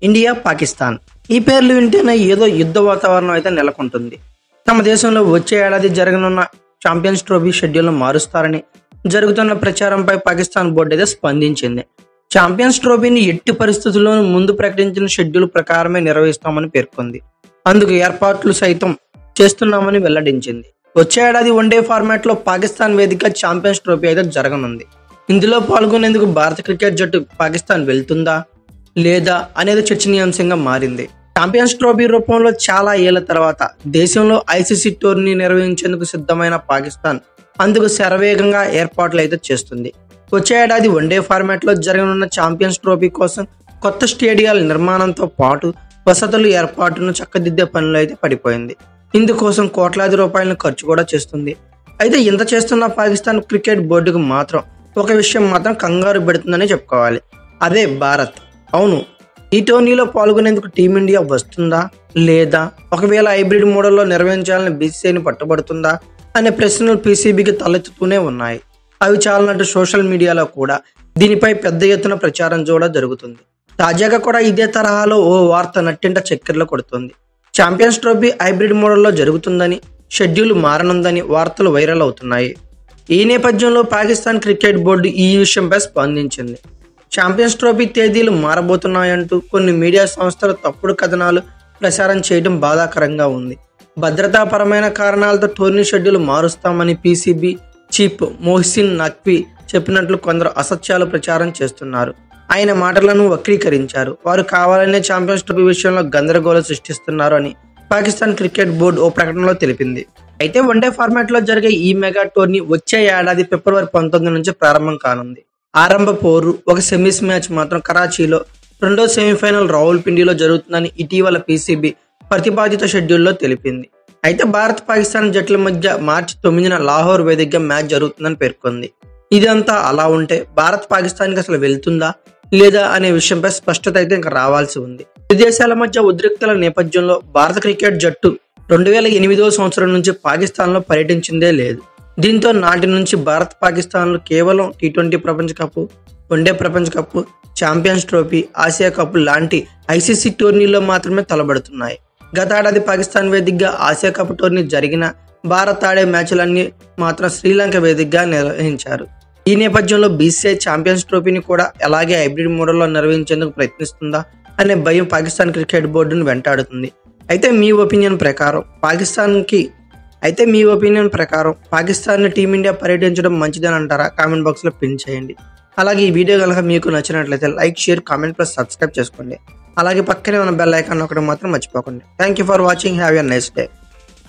India, Pakistan ఈ పేర్లు వింటేనే ఏదో యుద్ధ వాతావరణం అయితే నెలకొంటుంది. తమ దేశంలో వచ్చే ఏడాది జరగనున్న ఛాంపియన్స్ ట్రోఫీ షెడ్యూల్ను మారుస్తారని జరుగుతున్న ప్రచారంపై పాకిస్తాన్ బోర్డు అయితే స్పందించింది. ఛాంపియన్స్ ట్రోఫీని ఎట్టి పరిస్థితుల్లోనూ ముందు ప్రకటించిన షెడ్యూల్ ప్రకారమే నిర్వహిస్తామని పేర్కొంది. అందుకు ఏర్పాట్లు సైతం చేస్తున్నామని వెల్లడించింది. వచ్చే ఏడాది వన్డే ఫార్మాట్ లో పాకిస్తాన్ వేదిక ఛాంపియన్స్ ట్రోఫీ అయితే జరగనుంది. ఇందులో పాల్గొనేందుకు భారత క్రికెట్ జట్టు పాకిస్తాన్ వెళ్తుందా లేదా అనేది చర్చనీయాంశంగా మారింది. ఛాంపియన్స్ ట్రోఫీ రూపంలో చాలా ఏళ్ల తర్వాత దేశంలో ఐసీసీ టోర్నీ నిర్వహించేందుకు సిద్ధమైన పాకిస్తాన్ అందుకు శరవేగంగా ఏర్పాట్లు అయితే చేస్తుంది. వచ్చే ఏడాది వన్డే ఫార్మాట్ లో జరగనున్న ఛాంపియన్స్ ట్రోఫీ కోసం కొత్త స్టేడియాల నిర్మాణంతో పాటు వసతులు ఏర్పాటును చక్కదిద్దే పనులు అయితే పడిపోయింది. ఇందుకోసం కోట్లాది రూపాయలను ఖర్చు కూడా చేస్తుంది. అయితే ఇంత చేస్తున్న పాకిస్తాన్ క్రికెట్ బోర్డుకు మాత్రం ఒక విషయం మాత్రం కంగారు పెడుతుందని చెప్పుకోవాలి. అదే భారత్. అవును, ఈ టోర్నీలో పాల్గొనేందుకు టీమిండియా వస్తుందా లేదా, ఒకవేళ హైబ్రిడ్ మోడల్లో నిర్వహించాలని బీసీసీఐని పట్టుబడుతుందా అనే ప్రశ్నలు పీసీబీకి తలెత్తుతూనే ఉన్నాయి. అవి చాలన్నట్టు సోషల్ మీడియాలో కూడా దీనిపై పెద్ద ఎత్తున ప్రచారం కూడా జరుగుతుంది. తాజాగా కూడా ఇదే తరహాలో ఓ వార్త నట్టింట చక్కెరలు కొడుతుంది. ఛాంపియన్స్ ట్రోఫీ హైబ్రిడ్ మోడల్లో జరుగుతుందని, షెడ్యూల్ మారనుందని వార్తలు వైరల్ అవుతున్నాయి. ఈ నేపథ్యంలో పాకిస్తాన్ క్రికెట్ బోర్డు ఈ విషయంపై స్పందించింది. ఛాంపియన్స్ ట్రోఫీ తేదీలు మారబోతున్నాయంటూ కొన్ని మీడియా సంస్థలు తప్పుడు కథనాలు ప్రసారం చేయడం బాధాకరంగా ఉంది. భద్రతాపరమైన కారణాలతో టోర్నీ షెడ్యూల్ మారుస్తామని పీసీబీ చీఫ్ మొహసిన్ నఖ్వీ చెప్పినట్లు కొందరు అసత్యాలు ప్రచారం చేస్తున్నారు. ఆయన మాటలను వక్రీకరించారు. వారు కావాలనే ఛాంపియన్స్ ట్రోఫీ విషయంలో గందరగోళం సృష్టిస్తున్నారు అని పాకిస్తాన్ క్రికెట్ బోర్డు ఓ ప్రకటనలో తెలిపింది. అయితే వన్డే ఫార్మాట్ లో జరిగే ఈ మెగా టోర్నీ వచ్చే ఏడాది ఫిబ్రవరి 19 నుంచి ప్రారంభం కానుంది. ఆరంభ పోరు ఒక సెమీస్ మ్యాచ్ మాత్రం కరాచీలో, రెండో సెమీఫైనల్ రావుల్పిండిలో జరుగుతుందని ఇటీవల పీసీబీ ప్రతిపాదిత షెడ్యూల్లో తెలిపింది. అయితే భారత్ పాకిస్తాన్ జట్ల మధ్య మార్చి 9న లాహోర్ వేదికగా మ్యాచ్ జరుగుతుందని పేర్కొంది. ఇదంతా అలా ఉంటే భారత్ పాకిస్తాన్కి అసలు వెళ్తుందా లేదా అనే విషయంపై స్పష్టత అయితే ఇంకా రావాల్సి ఉంది. ఇరు దేశాల మధ్య ఉద్రిక్తల నేపథ్యంలో భారత క్రికెట్ జట్టు 2008వ సంవత్సరం నుంచి పాకిస్తాన్లో పర్యటించిందే లేదు. దీంతో నాటి నుంచి భారత్ పాకిస్తాన్లు కేవలం టీ20 ప్రపంచ కప్, వన్డే ప్రపంచ cup, champions trophy, Asia cup లాంటి ఐసీసీ టోర్నీల్లో మాత్రమే తలబడుతున్నాయి. గత ఏడాది పాకిస్తాన్ వేదికగా ఆసియా కప్ టోర్నీ జరిగిన భారత్ ఆడే మ్యాచ్లన్నీ మాత్రం శ్రీలంక వేదికగా నిర్వహించారు. ఈ నేపథ్యంలో బీసీసీఐ ఛాంపియన్స్ ట్రోఫీని కూడా అలాగే హైబ్రిడ్ మోడల్లో నిర్వహించేందుకు ప్రయత్నిస్తుందా అనే భయం పాకిస్తాన్ క్రికెట్ బోర్డును వెంటాడుతుంది. అయితే మీ ఒపీనియన్ ప్రకారం పాకిస్తాన్ టీమిండియా పర్యటించడం మంచిదని అంటారా? కామెంట్ బాక్స్లో పిన్ చేయండి. అలాగే ఈ వీడియో కనుక మీకు నచ్చినట్లయితే like, share, comment plus subscribe చేసుకోండి. అలాగే పక్కనే ఉన్న బెల్ ఐకాన్ ఒకటి మాత్రం మర్చిపోకండి. Thank you for watching. Have a nice day.